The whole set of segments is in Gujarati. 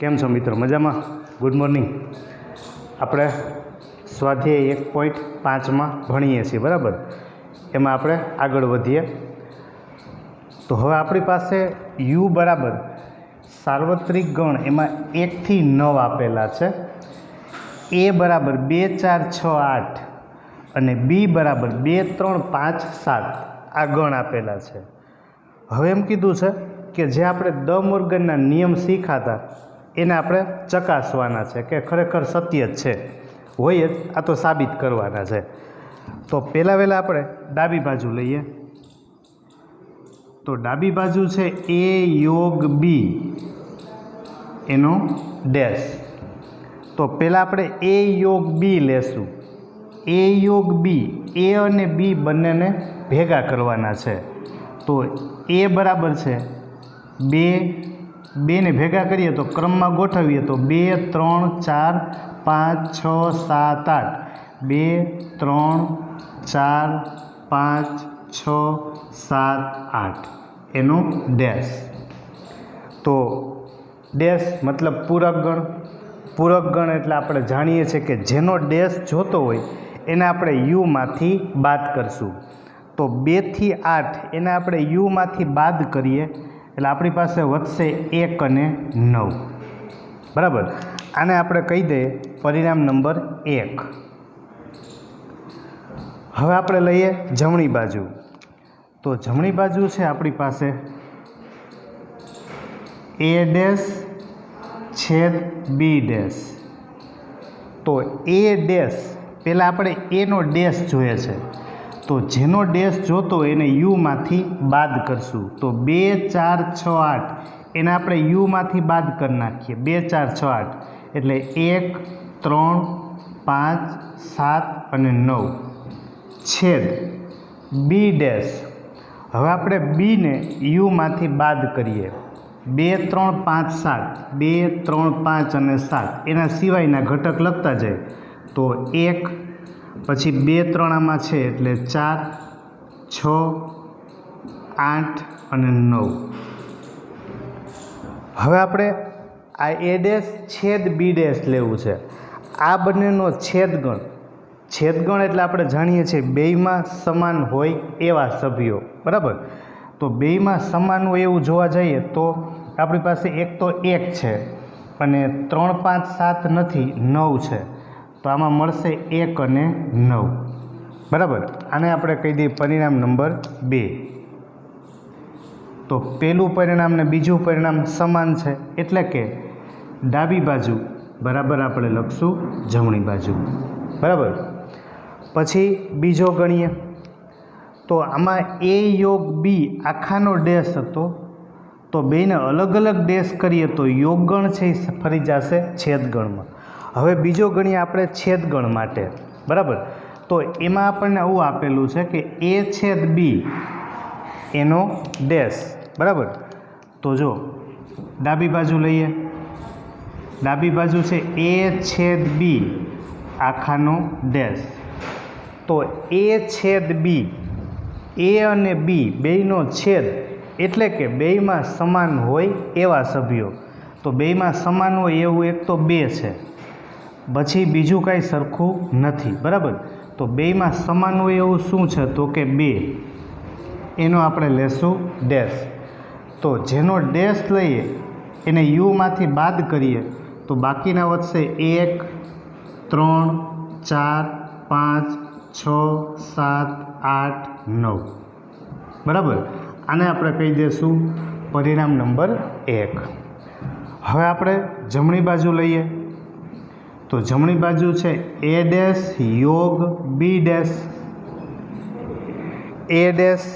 કેમ છો મિત્રો? મજામાં? Good morning. આપણે સ્વાધ્યાય 1.5માં ભણીએ છીએ, બરાબર? એમાં આપણે આગળ વધીએ. તો હવે આપણી પાસે યુ બરાબર સાર્વત્રિક ગણ એમાં 1 થી 9 આપેલા છે, એ બરાબર 2 4 6 8 અને બી બરાબર 2 3 5 7 આ ગણ આપેલા છે. હવે એમ કીધું છે કે જે આપણે ડ મોર્ગનના નિયમ શીખાતા એને આપણે ચકાસવાના છે કે ખરેખર સત્ય જ છે, હોય જ, આ તો સાબિત કરવાના છે. તો પહેલાં આપણે ડાબી બાજુ લઈએ. તો ડાબી બાજુ છે એ યોગ બી એનો ડેશ. તો પહેલાં આપણે એ યોગ બી લેશું. એ યોગ બી, એ અને બી બંનેને ભેગા કરવાના છે. તો એ બરાબર છે 2 ને ભેગા કરીએ તો ક્રમમાં ગોઠવીએ તો 2 3 4 5 6 7 8 2 3 4 5 6 7 8 એનો ડેશ. તો ડેશ મતલબ પૂરક ગણ. પૂરક ગણ એટલે આપણે જાણીએ છીએ કે જેનો ડેશ જોતો હોય એને આપણે યુમાંથી બાદ કરશું. તો 2 થી 8 એને આપણે યુમાંથી બાદ કરીએ એટલે આપણી પાસે વધશે 1 અને 9, બરાબર? આને આપણે કહી દઈએ પરિણામ નંબર 1. હવે આપણે લઈએ જમણી બાજુ. તો જમણી બાજુ છે આપણી પાસે એ ડેશ છેદ બી ડેશ. તો એ ડેશ પહેલાં આપણે એનો ડેશ જોઈએ છે, તો જેનો ડેશ જોતો એને યુમાંથી બાદ કરશું. તો 2 4 6 8 એને આપણે યુમાંથી બાદ કરી નાખીએ. 2 4 6 8 એટલે 1 3 5 7 અને 9 છેદ બી ડેશ. હવે આપણે બીને યુમાંથી બાદ કરીએ. 2 3 5 7 2 3 5 અને 7 એના સિવાયના ઘટક લખતા જાય. તો 1 પછી 2 3 આમાં છે એટલે 4 6 8 અને 9. હવે આપણે આ એ ડેશ છેદ બી ડેશ લેવું છે. આ બંનેનો છેદગણ. છેદગણ એટલે આપણે જાણીએ છીએ બેયમાં સમાન હોય એવા સભ્યો, બરાબર? તો બેયમાં સમાન હોય એવું જોવા જઈએ તો આપણી પાસે એક તો 1 છે અને 3 5 7 નથી, 9 છે. તો આમાં મળશે 1 અને 9, બરાબર? આને આપણે કહી દઈએ પરિણામ નંબર 2. તો પહેલું પરિણામ ને બીજું પરિણામ સમાન છે એટલે કે ડાબી બાજુ બરાબર આપણે લખશું જમણી બાજુ, બરાબર? પછી બીજો ગણીએ તો આમાં એ યોગ બી આખાનો ડેશ હતો, તો બેને અલગ અલગ ડેશ કરીએ તો યોગગણ છે એ ફરી જશે છેદગણમાં. હવે બીજો ગણીએ આપણે છેદગણ માટે, બરાબર? તો એમાં આપણને આવું આપેલું છે કે એ છેદ બી એનો ડેશ, બરાબર? તો જો ડાબી બાજુ લઈએ. ડાબી બાજુ છે એ છેદ બી આખાનો ડેશ. તો એ છેદ બી, એ અને બી બેયનો છેદ એટલે કે બેયમાં સમાન હોય એવા સભ્યો. તો બેયમાં સમાન હોય એવું એક તો 2 છે, પછી બીજું કાંઈ સરખું નથી, બરાબર? તો બેયમાં સમાન હોય એવું શું છે? તો કે 2. એનો આપણે લેશું ડેશ. તો જેનો ડેશ લઈએ એને યુમાંથી બાદ કરીએ તો બાકીના વધશે 1 3 4 5 6 7 8 9, બરાબર? આને આપણે કહી દઈશું પરિણામ નંબર 1. હવે આપણે જમણી બાજુ લઈએ. તો જમણી બાજુ છે એ ડેશ યોગ બી ડેશ. એ ડેશ,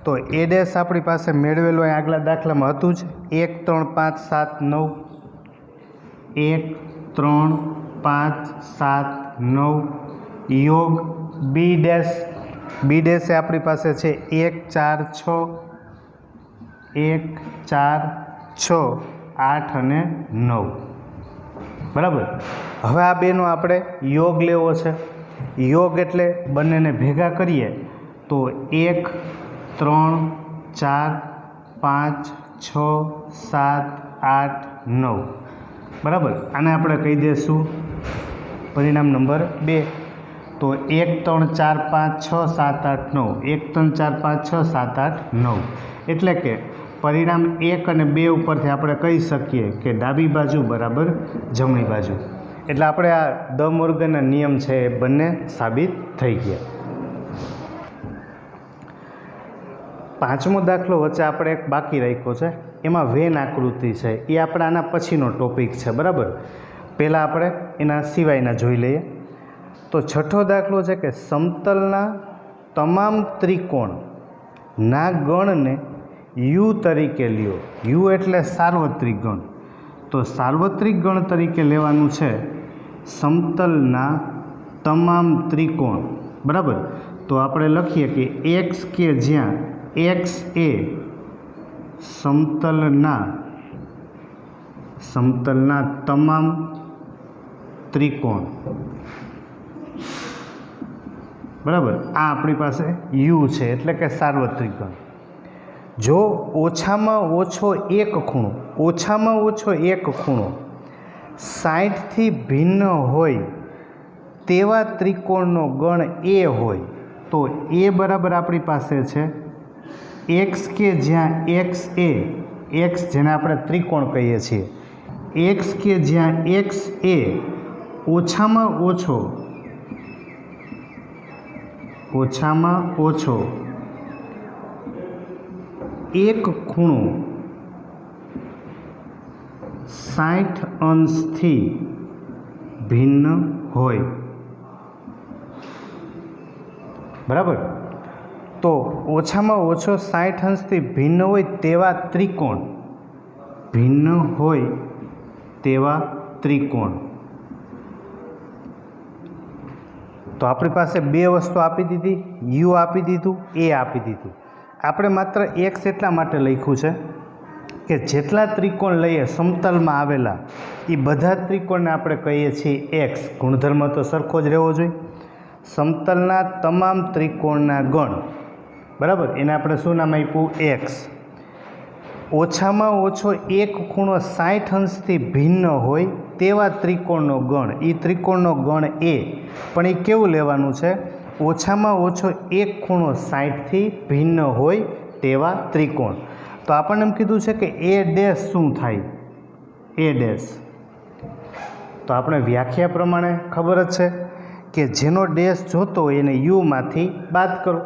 તો એ ડેશ આપણી પાસે મેળવેલું અહીં આગલા દાખલામાં હતું જ, 1 3 5 7 9. 1 3 5 7 9 યોગ બી ડેશ. બી ડેશ એ આપણી પાસે છે 1 4 6 1 4 6 8 અને 9, બરાબર? હવે આ બેનો આપણે યોગ લેવો છે. યોગ એટલે બંનેને ભેગા કરીએ તો 1 3 4 5 6 7 8 9, બરાબર. આને આપણે કહી દઈશું પરિણામ નંબર 2. તો 1 3 4 5 6 7 8 9 1 3 4 5 6 7 8 9 એટલે કે પરિણામ 1 અને 2 ઉપરથી આપણે કહી શકીએ કે ડાબી બાજુ બરાબર જમણી બાજુ. એટલે આપણે આ દ મોર્ગનના નિયમ છે એ બંને સાબિત થઈ ગયા. પાંચમો દાખલો વચ્ચે આપણે એક બાકી રાખ્યો છે, એમાં વેન આકૃતિ છે. એ આપણે આના પછીનો ટોપિક છે, બરાબર. પહેલાં આપણે એના સિવાયના જોઈ લઈએ. તો છઠ્ઠો દાખલો છે કે સમતલના તમામ ત્રિકોણના ગણને યુ તરીકે લ્યો. યુ એટલે સાર્વત્રિક ગણ. તો સાર્વત્રિક ગણ તરીકે લેવાનું છે સમતલના તમામ ત્રિકોણ, બરાબર. તો આપણે લખીએ કે એક્સ કે જ્યાં એક્સ એ સમતલના તમામ ત્રિકોણ, બરાબર. આ આપણી પાસે યુ છે એટલે કે સાર્વત્રિક ગણ. જો ઓછામાં ઓછો એક ખૂણો 60થી ભિન્ન હોય તેવા ત્રિકોણનો ગણ એ હોય તો એ બરાબર આપણી પાસે છે એક્સ કે જ્યાં એક્સ એ, એક્સ જેને આપણે ત્રિકોણ કહીએ છીએ, એક્સ કે જ્યાં એક્સ એ ઓછામાં ઓછો એક ખૂણો 60 અંશથી ભિન્ન હોય, બરાબર. તો ઓછામાં ઓછો 60 અંશથી ભિન્ન હોય તેવા ત્રિકોણ, તો આપણી પાસે બે વસ્તુ આપી દીધી, યુ આપી દીધું, એ આપી દીધું. આપણે માત્ર એક્સ એટલા માટે લખ્યું છે કે જેટલા ત્રિકોણ લઈએ સમતલમાં આવેલા એ બધા ત્રિકોણને આપણે કહીએ છીએ એક્સ. ગુણધર્મ તો સરખો જ રહેવો જોઈએ. સમતલના તમામ ત્રિકોણના ગણ, બરાબર, એને આપણે શું નામ આપ્યું? એક્સ. ઓછામાં ઓછો એક ખૂણો 60 અંશથી ભિન્ન હોય તેવા ત્રિકોણનો ગણ, એ ત્રિકોણનો ગણ એ. પણ એ કેવું લેવાનું છે? ઓછામાં ઓછો એક ખૂણો 60થી ભિન્ન હોય તેવા ત્રિકોણ. તો આપણને એમ કીધું છે કે એ ડેશ શું થાય? એ ડેશ તો આપણે વ્યાખ્યા પ્રમાણે ખબર જ છે કે જેનો ડેશ જોતો હોય એને યુમાંથી બાદ કરો.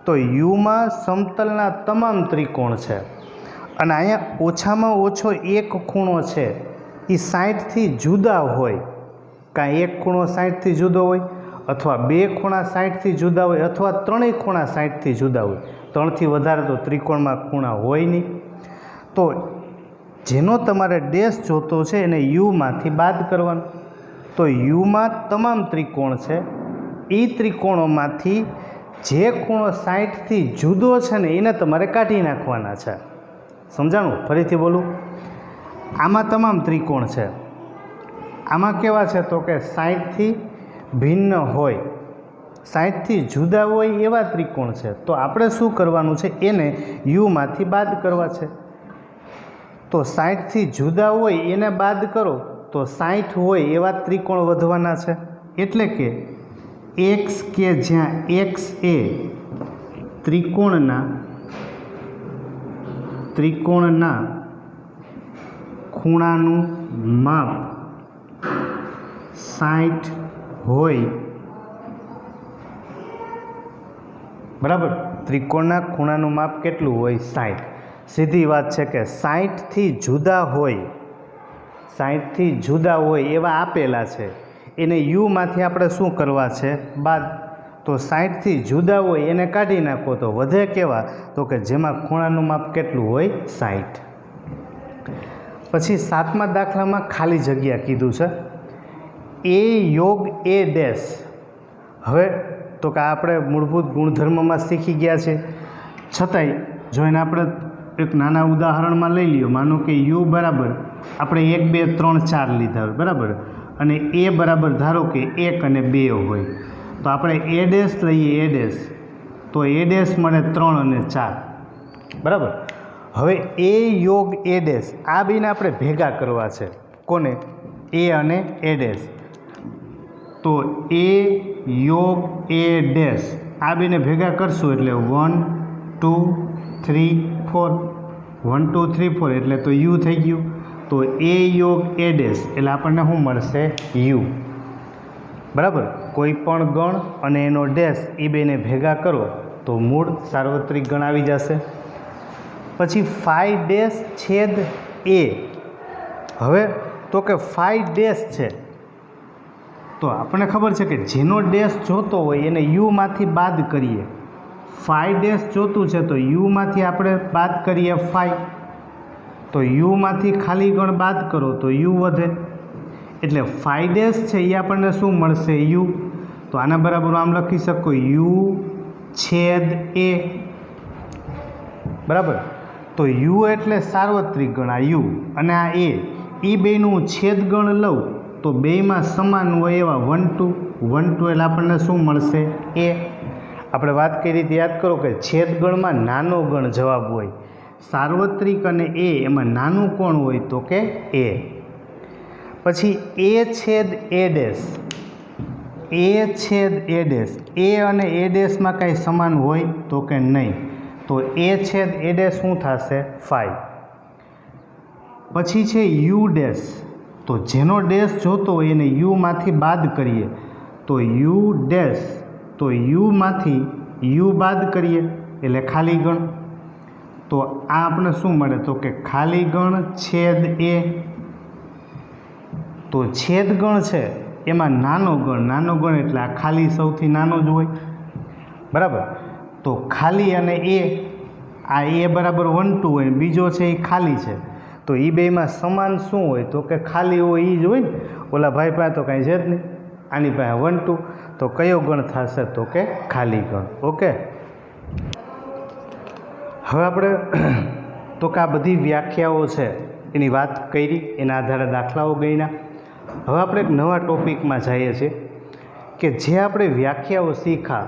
તો યુમાં સમતલના તમામ ત્રિકોણ છે અને અહીંયા ઓછામાં ઓછો એક ખૂણો છે એ 60થી જુદા હોય. કાં એક ખૂણો 60થી જુદો હોય, અથવા બે ખૂણા 60થી જુદા હોય, અથવા ત્રણેય ખૂણા 60થી જુદા હોય. 3થી વધારે તો ત્રિકોણમાં ખૂણા હોય નહીં. તો જેનો તમારે ડેશ જોતો છે એને યુમાંથી બાદ કરવાનું. તો યુમાં તમામ ત્રિકોણ છે, એ ત્રિકોણોમાંથી જે ખૂણો 60થી જુદો છે ને એને તમારે કાઢી નાખવાના છે. સમજાણું? ફરીથી બોલું. આમાં તમામ ત્રિકોણ છે, આમાં કેવા છે તો કે 60થી ભિન્ન હોય, 60થી જુદા હોય એવા ત્રિકોણ છે. તો આપણે શું કરવાનું છે? એને યુમાંથી બાદ કરવા છે. તો 60થી જુદા હોય એને બાદ કરો તો 60 હોય એવા ત્રિકોણ વધવાના છે. એટલે કે એક્સ કે જ્યાં એક્સ એ ત્રિકોણના ખૂણાનું માપ 60 હોય, બરાબર. ત્રિકોણના ખૂણાનું માપ કેટલું હોય? 60. સીધી વાત છે કે 60થી જુદા હોય એવા આપેલા છે, એને યુમાંથી આપણે શું કરવા છે? બાદ. તો 60થી જુદા હોય એને કાઢી નાખો તો વધે કેવા? તો કે જેમાં ખૂણાનું માપ કેટલું હોય? 60. પછી 7મા દાખલામાં ખાલી જગ્યા કીધું છે એ યોગ એ ડેશ. હવે તો કે આપણે મૂળભૂત ગુણધર્મમાં શીખી ગયા છે, છતાંય જો એને આપણે એક નાના ઉદાહરણમાં લઈ લ્યો. માનો કે યુ બરાબર આપણે 1 2 3 4 લીધા હોય, બરાબર, અને એ બરાબર ધારો કે 1 અને 2 હોય. તો આપણે એ ડેશ લઈએ, એ ડેશ, તો એ ડેશ મળે 3 અને 4, બરાબર. હવે એ યોગ એ ડેશ આ બેને આપણે ભેગા કરવા છે. કોને? એ અને એ ડેશ. તો એ યોગ એ ડેશ આ બેને ભેગા કરશું એટલે 1 2 3 4 1 2 3 4 એટલે તો યુ થઈ ગયું. તો એ યોગ એ ડેશ એટલે આપણને શું મળશે? યુ. બરાબર. કોઈ પણ ગણ અને એનો ડેશ એ બેને ભેગા કરો તો મૂળ સાર્વત્રિક ગણ આવી જશે. પછી 5 ડેશ છેદ એ. હવે તો કે 5 ડેશ છે તો આપણને ખબર છે કે જેનો ડેશ જોતો હોય એને યુમાંથી બાદ કરીએ. 5 ડેશ જોતું છે તો યુમાંથી આપણે બાદ કરીએ 5. તો યુમાંથી ખાલી ગણ બાદ કરો તો યુ વધે એટલે 5 ડેશ છે એ આપણને શું મળશે? યુ. તો આના બરાબર આમ લખી શકો યુ છેદ એ. બરાબર. તો યુ એટલે સાર્વત્રિક ગણ આ યુ અને આ એ બેનું છેદ ગણ લઉં તો બેયમાં સમાન હોય એવા 1 2 1 2 એટલે આપણને શું મળશે? એ. આપણે વાત કરી રીતે યાદ કરો કે છેદ ગણમાં નાનો ગણ જવાબ હોય. સાર્વત્રિક અને એ એમાં નાનું કોણ હોય? તો કે એ. પછી એ છેદ એ ડેશ. એ છેદ એ ડેશ એ અને એ ડેશમાં કાંઈ સમાન હોય? તો કે નહીં. તો એ છેદ એ ડેશ શું થશે? 5. પછી છે યુ ડેશ. તો જેનો ડેશ જોતો હોય એને યુમાંથી બાદ કરીએ તો યુ ડેશ. તો યુમાંથી યુ બાદ કરીએ એટલે ખાલી ગણ. તો આ આપણે શું મળે? તો કે ખાલી ગણ છેદ એ. તો છેદ ગણ છે એમાં નાનો ગણ એટલે આ ખાલી સૌથી નાનો જ હોય. બરાબર. તો ખાલી અને એ આ એ બરાબર 1 2 હોય બીજો છે એ ખાલી છે તો એ બેમાં સમાન શું હોય? તો કે ખાલી હોય એ જ હોય ને. ઓલા ભાઈ પાસે તો કાંઈ છે જ નહીં. આની પાસે 1 2 તો કયો ગણ થશે? તો કે ખાલી ગણ. ઓકે. હવે આપણે તો કે આ બધી વ્યાખ્યાઓ છે એની વાત કરી, એના આધારે દાખલાઓ ગણ્યા. હવે આપણે એક નવા ટોપિકમાં જઈએ છીએ કે જે આપણે વ્યાખ્યાઓ શીખા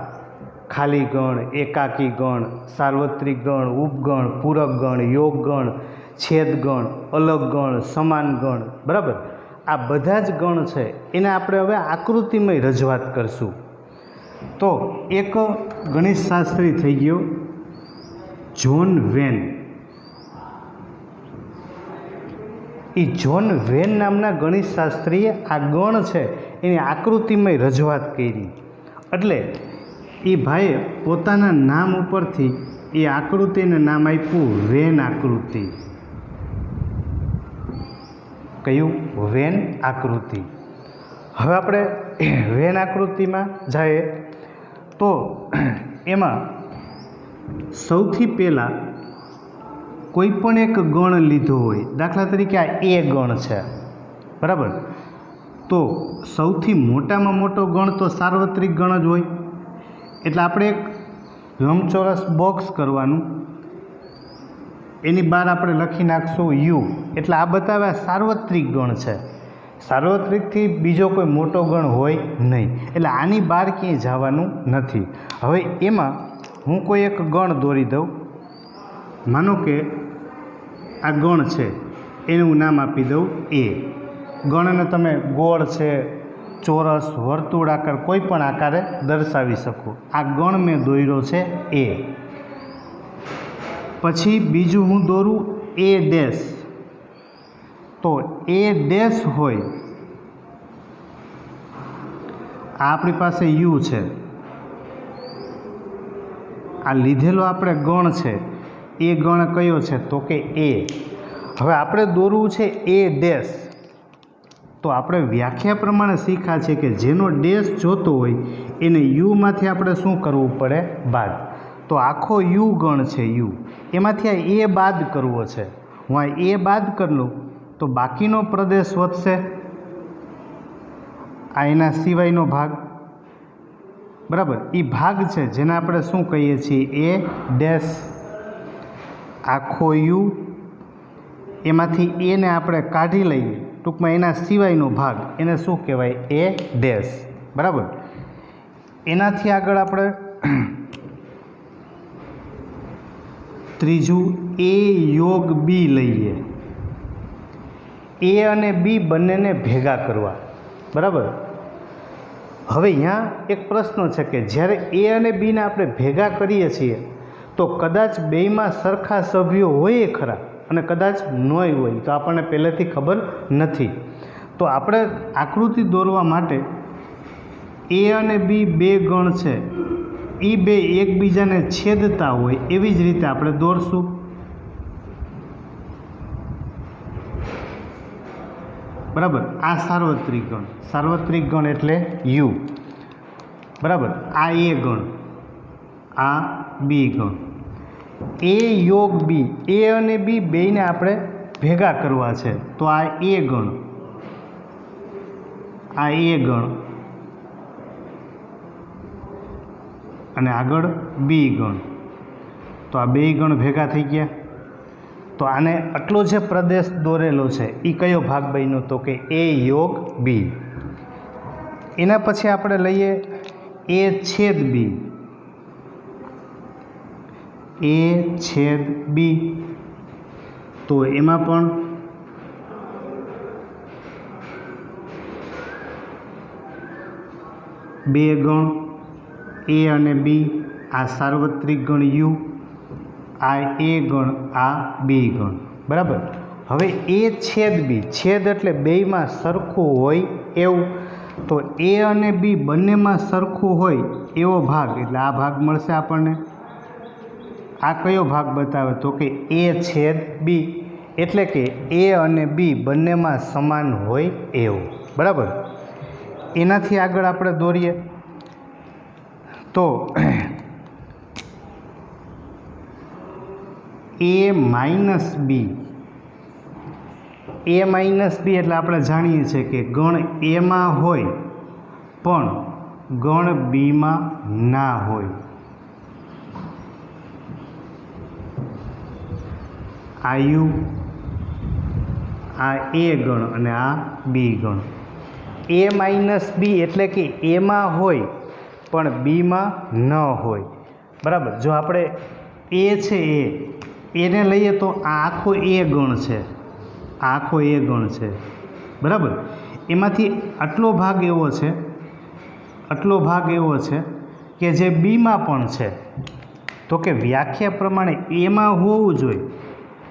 ખાલી ગણ, એકાકી ગણ, સાર્વત્રિક ગણ, ઉપગણ, પૂરક ગણ, યોગ ગણ, છેદ ગણ, અલગ ગણ, સમાન ગણ. બરાબર. આ બધા જ ગણ છે એને આપણે હવે આકૃતિમય રજૂઆત કરશું. તો એક ગણિતશાસ્ત્રી થઈ ગયો જ્હોન વેન. એ જ્હોન વેન નામના ગણિતશાસ્ત્રીએ આ ગણ છે એની આકૃતિમય રજૂઆત કરી. એટલે એ ભાઈએ પોતાના નામ ઉપરથી એ આકૃતિને નામ આપ્યું વેન આકૃતિ. કયું? વેન આકૃતિ. હવે આપણે વેન આકૃતિમાં જઈએ તો એમાં સૌથી પહેલાં કોઈ પણ એક ગણ લીધો હોય. દાખલા તરીકે આ એ ગણ છે. બરાબર. તો સૌથી મોટામાં મોટો ગણ તો સાર્વત્રિક ગણ જ હોય. એટલે આપણે એક લંબચોરસ બોક્સ કરવાનું, એની બહાર આપણે લખી નાખશું યુ. એટલે આ બતાવ્યા સાર્વત્રિક ગણ છે. સાર્વત્રિકથી બીજો કોઈ મોટો ગણ હોય નહીં. એટલે આની બહાર ક્યાંય જવાનું નથી. હવે એમાં હું કોઈ એક ગણ દોરી દઉં. માનો કે આ ગણ છે એનું નામ આપી દઉં એ. ગણને તમે ગોળ છે, ચોરસ, વર્તુળાકાર કોઈ પણ આકારે દર્શાવી શકો. આ ગણ મેં દોર્યો છે એ. પછી બીજું હું દોરું એ ડેશ. તો એ ડેશ હોય આ આપણી પાસે યુ છે. આ લીધેલો આપણે ગણ છે એ ગણ કયો છે? તો કે એ. હવે આપણે દોરવું છે એ ડેશ. તો આપણે વ્યાખ્યા પ્રમાણે શીખ્યા છે કે જેનો ડેશ જોતો હોય એને યુમાંથી આપણે શું કરવું પડે? બાદ. તો આખો યુ ગણ છે યુ, એમાંથી આ એ બાદ કરવો છે. હું આ એ બાદ કરી લઉં તો બાકીનો પ્રદેશ વધશે, આ એના સિવાયનો ભાગ. બરાબર. એ ભાગ છે જેને આપણે શું કહીએ છીએ? એ ડેશ. આખો યુ એમાંથી એને આપણે કાઢી લઈએ, ટૂંકમાં એના સિવાયનો ભાગ એને શું કહેવાય? એ ડેશ. બરાબર. એનાથી આગળ આપણે ત્રીજું એ યોગ બી લઈએ. એ અને બી બંનેને ભેગા કરવા, બરાબર. હવે અહીંયા એક પ્રશ્ન છે કે જ્યારે એ અને બીને આપણે ભેગા કરીએ છીએ તો કદાચ બેયમાં સરખા સભ્યો હોય ખરા અને કદાચ નોય હોય, તો આપણને પહેલેથી ખબર નથી. તો આપણે આકૃતિ દોરવા માટે એ અને બી બે ગણ છે, એ બે એકબીજાને છેદતા હોય એવી જ રીતે આપણે દોરશું. બરાબર. આ સાર્વત્રિક ગણ એટલે યુ, બરાબર. આ એ ગણ, આ બી ગણ. એ યોગ બી, એ અને બી બેયને આપણે ભેગા કરવા છે, તો આ એ ગણ, આ એ ગણ અને આગળ બી ગણ. તો આ બે ગણ ભેગા થઈ ગયા. તો આને આટલો જે પ્રદેશ દોરેલો છે એ કયો ભાગ બન્યો? તો કે એ યોગ બી. એના પછી આપણે લઈએ એ છેદ બી, એ છેદ બી. તો એમાં પણ બે ગણ, એ અને બી. આ સાર્વત્રિક ગણ યુ, આ એ ગણ, આ બી ગણ, બરાબર. હવે એ છેદ બી, છેદ એટલે બેયમાં સરખું હોય એવું. તો એ અને બી બંનેમાં સરખું હોય એવો ભાગ, એટલે આ ભાગ મળશે આપણને. આ કયો ભાગ બતાવે? તો કે એ છેદ બી, એટલે કે એ અને બી બંનેમાં સમાન હોય એવું, બરાબર. એનાથી આગળ આપણે દોરીએ તો એ માઇનસ બી. એ માઇનસ બી એટલે આપણે જાણીએ છીએ કે ગણ એમાં હોય પણ ગણ બીમાં ના હોય. આ યુ, આ એ ગણ અને આ બી ગણ. એ માઇનસ બી એટલે કે એમાં હોય પણ બીમાં ન હોય, બરાબર. જો આપણે એ છે એને લઈએ તો આ આખો એ ગણ છે, આ આખો એ ગણ છે, બરાબર. એમાંથી આટલો ભાગ એવો છે કે જે બીમાં પણ છે. તો કે વ્યાખ્યા પ્રમાણે એમાં હોવું જોઈએ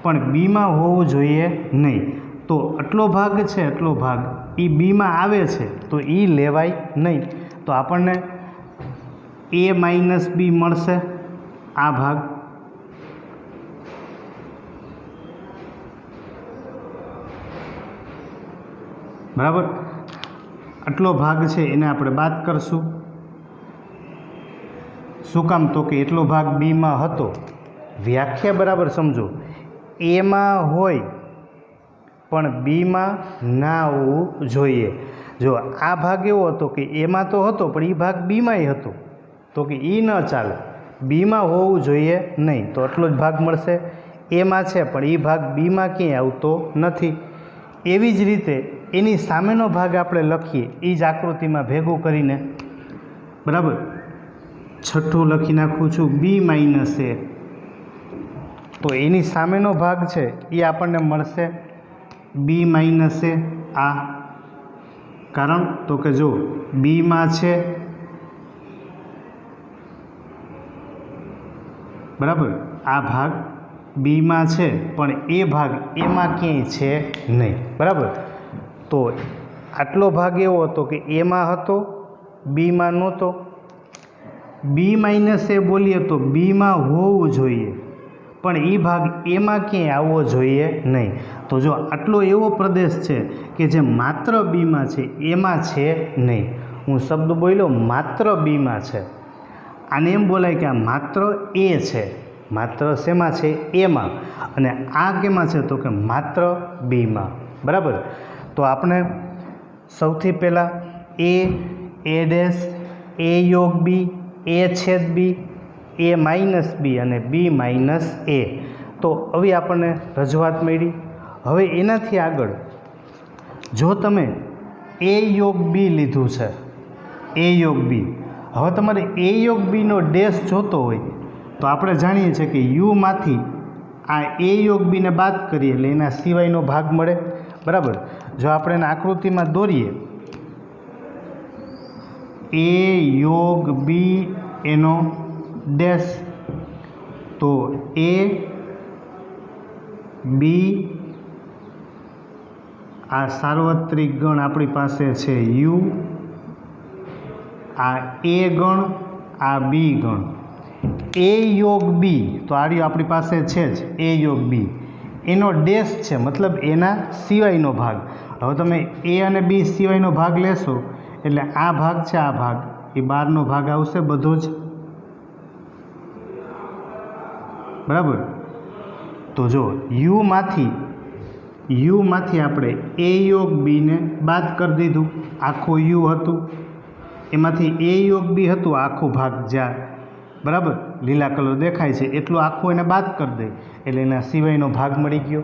પણ બીમાં હોવું જોઈએ નહીં. તો આટલો ભાગ છે, આટલો ભાગ એ બીમાં આવે છે તો એ લેવાય નહીં. તો આપણને એ માઇનસ બી મળશે, આ ભાગ. બરાબર. આટલો ભાગ છે એને આપણે બાદ કરશું. શું કામ? તો કે એટલો ભાગ બીમાં હતો. વ્યાખ્યા બરાબર સમજો. એમાં હોય પણ બીમાં ના હોવું જોઈએ. જો આ ભાગ એવો હતો કે એમાં તો હતો પણ એ ભાગ બીમાંય હતો, તો કે એ ન ચાલે, બીમાં હોવું જોઈએ નહીં. તો આટલો જ ભાગ મળશે. એમાં છે પણ એ ભાગ બીમાં ક્યાંય આવતો નથી. એવી જ રીતે એની સામેનો ભાગ આપણે લખીએ એ જ આકૃતિમાં ભેગું કરીને, બરાબર. છઠ્ઠું લખી નાખું છું, બી માઇનસ એ. તો એની સામેનો ભાગ છે એ આપણને મળશે બી માઇનસ એ. આ કારણ તો કે જો બીમાં છે, બરાબર, આ ભાગ બીમાં છે પણ એ ભાગ એમાં ક્યાંય છે નહીં, બરાબર. તો આટલો ભાગ એવો હતો કે એમાં હતો, બીમાં નહોતો. બી માઇનસ એ બોલીએ તો બીમાં હોવું જોઈએ પણ એ ભાગ એમાં ક્યાંય આવવો જોઈએ નહીં. તો જો આટલો એવો પ્રદેશ છે કે જે માત્ર બીમાં છે, એમાં છે નહીં. હું શબ્દ બોલ્યો માત્ર બીમાં છે. આને એમ બોલાય કે આ માત્ર એ છે. માત્ર શેમાં છે? એમાં. અને આ કેમાં છે? તો કે માત્ર બીમાં, બરાબર. તો આપણે સૌથી પહેલાં એ ડેશ, એ યોગ બી, એ છેદ બી, એ માઇનસ બી અને બી માઇનસ એ. તો હવે આપણને રજૂઆત મળી. હવે એનાથી આગળ જો તમે એ યોગ બી લીધું છે, એ યોગ બી, હવે તમારે એ યોગ બીનો ડેશ જોતો હોય તો આપણે જાણીએ છીએ કે યુમાંથી આ એ યોગ બીને બાદ કરીએ એટલે એના સિવાયનો ભાગ મળે. બરાબર. જો આપણે એને આકૃતિમાં દોરીએ A યોગ B એનો ડેશ, તો A B આ સાર્વત્રિક ગણ આપણી પાસે છે U, આ A ગણ, આ B ગણ. A યોગ B તો આ રહ્યું આપણી પાસે છે જ A યોગ B, એનો ડેશ છે મતલબ એના સિવાયનો ભાગ. હવે તમે A અને B સિવાયનો ભાગ લેશો એટલે આ ભાગ છે, આ ભાગ એ બહારનો ભાગ આવશે બધો જ, બરાબર. તો જો યુમાંથી આપણે A યોગ B ને બાદ કરી દીધું, આખું U હતું એમાંથી A યોગ B હતું આખો ભાગ જ્યાં બરાબર લીલા કલર દેખાય છે એટલું આખું એને બાદ કરી દે એટલે એના સિવાયનો ભાગ મળી ગયો.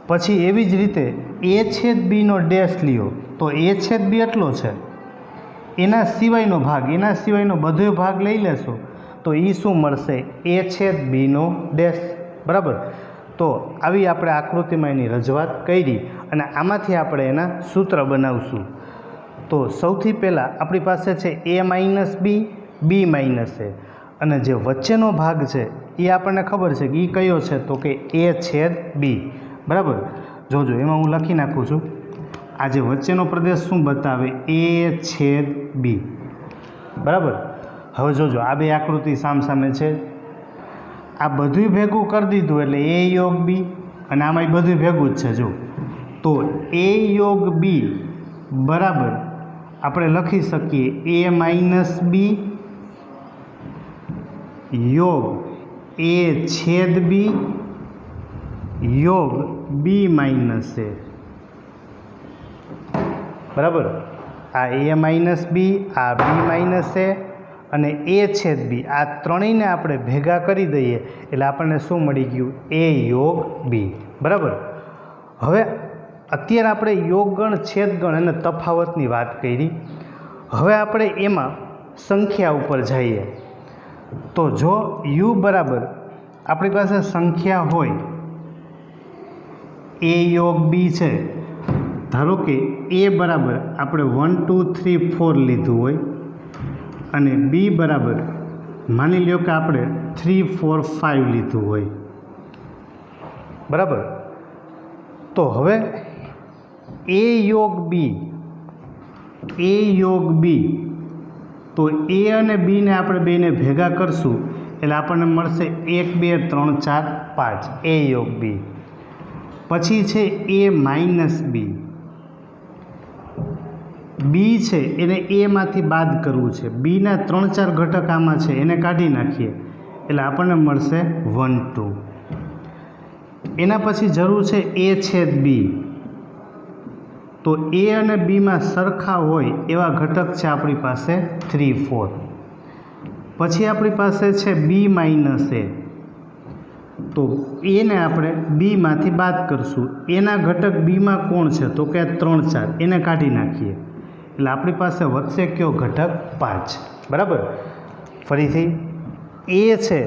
પછી એવી જ રીતે A છેદ B નો ડેશ લ્યો તો A છેદ B એટલો છે, એના સિવાયનો બધો ભાગ લઈ લેશો તો એ શું મળશે? A છેદ B નો ડેશ, બરાબર. તો આવી આપણે આકૃતિમાં એની રજૂઆત કરી અને આમાંથી આપણે એના સૂત્ર બનાવશું. તો સૌથી પહેલાં આપણી પાસે છે A minus B, B minus A, અને જે વચ્ચેનો ભાગ છે એ આપણને ખબર છે કે એ કયો છે તો કે A છેદ B, બરાબર. જોજો એમાં હું લખી નાખું છું. આ જે વચ્ચેનો પ્રદેશ શું બતાવે? A છેદ B, બરાબર. હવે જોજો આ બે આકૃતિ સામસામે છે, આ બધું ભેગું કરી દીધું એટલે A યોગ B, અને આમાં બધું ભેગું જ છે. જો તો A યોગ B બરાબર આપણે લખી શકીએ A માઇનસ B યોગ A છેદ B યોગ B માઇનસ A, બરાબર. આ A માઇનસ B, આ B માઇનસ A અને A છેદ B, આ ત્રણેયને આપણે ભેગા કરી દઈએ એટલે આપણને શું મળી ગયું? A યોગ B, બરાબર. હવે અત્યારે આપણે યોગગણ છેદગણ અને તફાવતની વાત કરી. હવે આપણે એમાં સંખ્યા ઉપર જઈએ તો જો U બરાબર આપણી પાસે સંખ્યા હોય A યોગ B છે, ધારો કે A બરાબર આપણે 1 2 3 4 લીધું હોય અને B બરાબર માની લો કે આપણે 3 4 5 લીધું હોય, બરાબર. તો હવે A યોગ B તો A અને B ને આપણે બેને ભેગા કરશું એટલે આપણને મળશે 1 2 3 4 5 A યોગ B. પછી છે A માઇનસ B, B છે એને A માંથી બાદ કરવું છે, B ના 3 4 ઘટક આમાં છે એને કાઢી નાખીએ એટલે આપણને મળશે 1 2. એના પછી જરૂર છે A છેદ B, તો A અને B માં સરખા હોય એવા ઘટક છે આપણી પાસે 3 4. પછી આપણી પાસે છે B માઇનસ A, તો એને આપણે B માંથી બાદ કરશું, એના ઘટક B માં કોણ છે તો કે 3 4 એને કાઢી નાખીએ એટલે આપણી પાસે વધશે કયો ઘટક? 5, બરાબર. ફરીથી A છે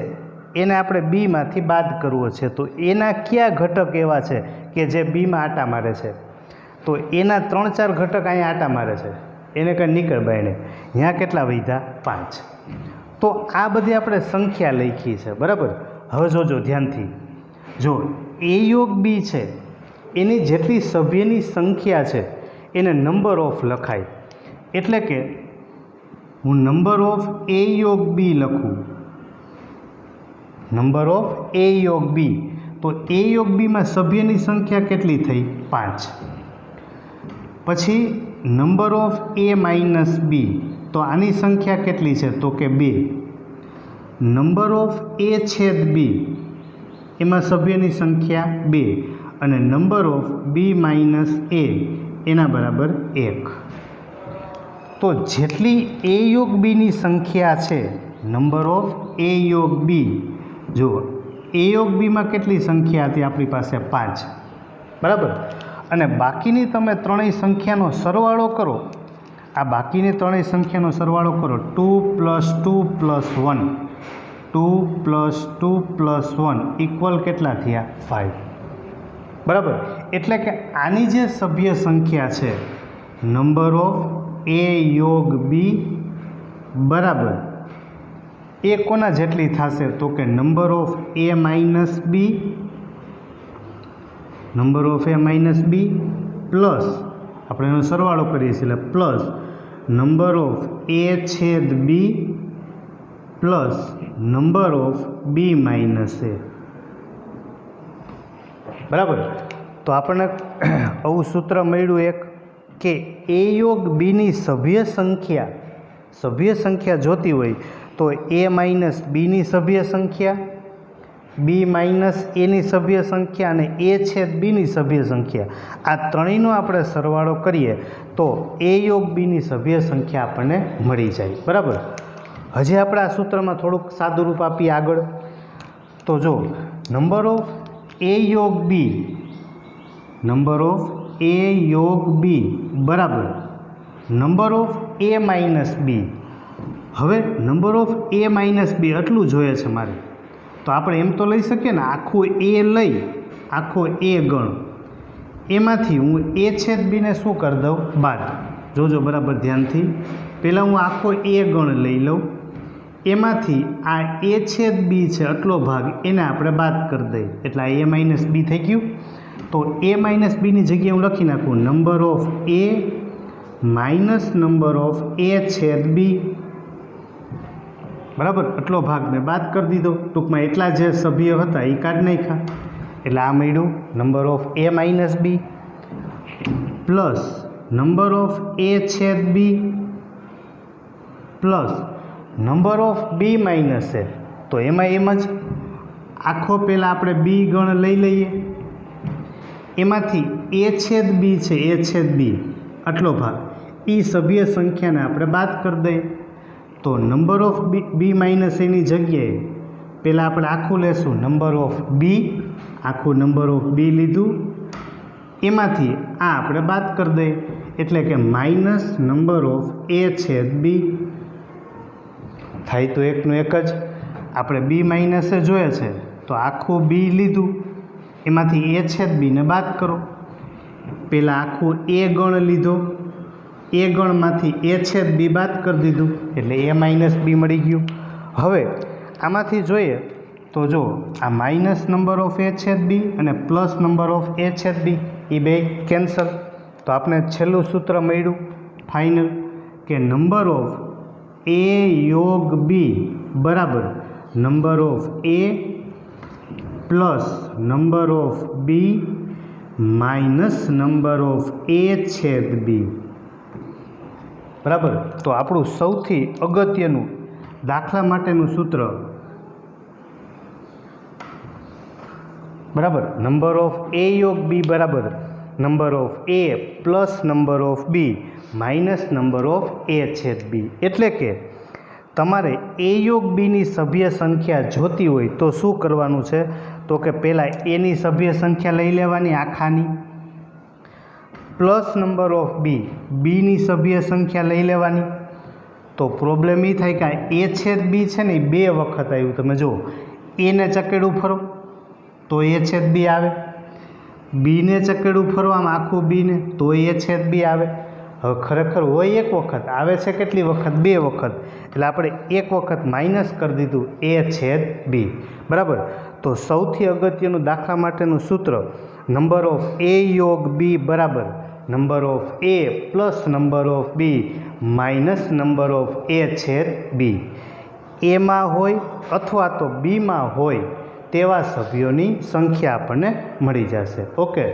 એને આપણે B માંથી બાદ કરવો છે તો એના કયા ઘટક એવા છે કે જે B માં આટા મારે છે? તો એના 3 4 ઘટક અહીંયા આટા મારે છે, એને કંઈ નીકળ બાયણે અહીંયા કેટલા વધ્યા? 5. તો આ બધી આપણે સંખ્યા લખી છે, બરાબર. હવે જોજો ધ્યાનથી, જો A યોગ B છે એની જેટલી સભ્યની સંખ્યા છે એને નંબર ઓફ લખાય, એટલે કે હું નંબર ઓફ A યોગ B લખું, નંબર ઓફ A યોગ B, તો A યોગ B માં સભ્યની સંખ્યા કેટલી થઈ? 5. પછી number of A minus B, તો આની સંખ્યા કેટલી છે તો કે 2. નંબર ઓફ A છેદ B એમાં સભ્યની સંખ્યા 2 અને number of B minus A એના બરાબર 1. તો જેટલી A યોગ B ની સંખ્યા છે નંબર ઓફ A યોગ B, જો A યોગ B માં કેટલી સંખ્યા હતી આપણી પાસે? 5, બરાબર. અને બાકીની તમે ત્રણેય સંખ્યાનો સરવાળો કરો, આ બાકીની ત્રણેય સંખ્યાનો સરવાળો કરો 2 + 2 + 1, 2 + 2 + 1 ઇક્વલ કેટલા થયા? 5, બરાબર. એટલે કે આની જે સભ્ય સંખ્યા છે નંબર ઓફ એ યોગ બી બરાબર એ કોના જેટલી થશે તો કે number of A minus B plus આપણે એનો સરવાળો કરીએ છીએ એટલે પ્લસ નંબર ઓફ એ છેદ B plus number of B minus A. બરાબર. તો આપણને આવું સૂત્ર મળ્યું એક કે એ યોગ બીની સભ્ય સંખ્યા જોતી હોય તો એ માઇનસ બીની સભ્ય સંખ્યા, બી માઇનસ એની સભ્ય સંખ્યા અને એ છેદ બીની સભ્ય સંખ્યા, આ ત્રણેયનો આપણે સરવાળો કરીએ તો એ યોગ બીની સભ્ય સંખ્યા આપણને મળી જાય. બરાબર. હજી આપણે આ સૂત્રમાં થોડુંક સાદું રૂપ આપીએ આગળ. તો જો નંબર ઓફ એ યોગ બી બરાબર નંબર ઓફ એ માઇનસ બી. હવે નંબર ઓફ એ માઇનસ બી આટલું જોઈએ છે મારે, તો આપણે એમ તો લઈ શકીએ ને આખું એ લઈ આખો એ ગણ, એમાંથી હું એ છેદ બીને શું કરી દઉં બાદ. જોજો બરાબર ધ્યાનથી. પહેલાં હું આખો એ ગણ લઈ લઉં, એમાંથી આ એ છેદ બી છે આટલો ભાગ એને આપણે બાદ કરી દઈએ એટલે આ એ માઇનસ બી થઈ ગયું. તો એ માઇનસ બીની જગ્યાએ હું લખી નાખું number of A minus number of A છેદ બી. બરાબર. આટલો ભાગ મેં બાદ કરી દીધો. ટૂંકમાં એટલા જે સભ્ય હતા એ કાઢી નાખ્યા એટલે આ મળ્યું number of A minus B plus number of A છેદ B plus number of B minus A. તો એમાં એમ જ આખો પહેલાં આપણે બી ગણ લઈ લઈએ, એમાંથી એ છેદ બી છે એ છેદ બી આટલો ભાગ એ સભ્ય સંખ્યાને આપણે બાદ કરી દઈએ. તો નંબર ઓફ બી માઇનસ એની જગ્યાએ પહેલાં આપણે આખું લેશું નંબર ઓફ બી, આખું નંબર ઓફ બી લીધું, એમાંથી આ આપણે બાદ કરી દઈએ એટલે કે માઇનસ નંબર ઓફ એ છેદ બી થાય. તો એકનું એક જ આપણે બી માઇનસ એ જોઈએ છે તો આખું બી લીધું, એમાંથી એ છેદ બીને બાદ કરો. પહેલાં આખું એ ગણ લીધો, એ ગણમાંથી એ છેદ બી બાદ કરી દીધું એટલે એ માઇનસ બી મળી ગયું. હવે આમાંથી જોઈએ તો જો આ માઇનસ નંબર ઓફ એ છેદ બી અને પ્લસ નંબર ઓફ એ છેદ બી એ બે કેન્સલ. તો આપણે છેલ્લું સૂત્ર મળ્યું ફાઇનલ કે નંબર ઓફ એ યોગ બી બરાબર number of A plus number of B minus number of A છેદ બી. બરાબર. તો આપણું સૌથી અગત્યનું દાખલા માટેનું સૂત્ર બરાબર નંબર ઓફ એ યોગ બી બરાબર number of A plus number of B minus number of A છેદ બી. એટલે કે તમારે એ યોગ બીની સભ્ય સંખ્યા જોતી હોય તો શું કરવાનું છે તો કે પહેલાં એની સભ્ય સંખ્યા લઈ લેવાની આખાની, પ્લસ નંબર ઓફ બીની સભ્ય સંખ્યા લઈ લેવાની. તો પ્રોબ્લેમ એ થાય કે એ છેદ બી છે ને એ બે વખત આવ્યું. તમે જુઓ એને ચકેડું ફરો તો એ છેદ બી આવે, બીને ચકેડું ફરવામાં આખું બીને તો એ છેદ બી આવે. હવે ખરેખર હોય એક વખત, આવે છે કેટલી વખત? બે વખત. એટલે આપણે એક વખત માઇનસ કરી દીધું એ છેદ બી. બરાબર. તો સૌથી અગત્યનું દાખલા માટેનું સૂત્ર નંબર ઓફ એ યોગ બી બરાબર number of A plus number of B minus number of A છેદ બી. એમાં હોય અથવા તો બીમાં હોય તેવા સભ્યોની સંખ્યા આપણને મળી જશે. ઓકે.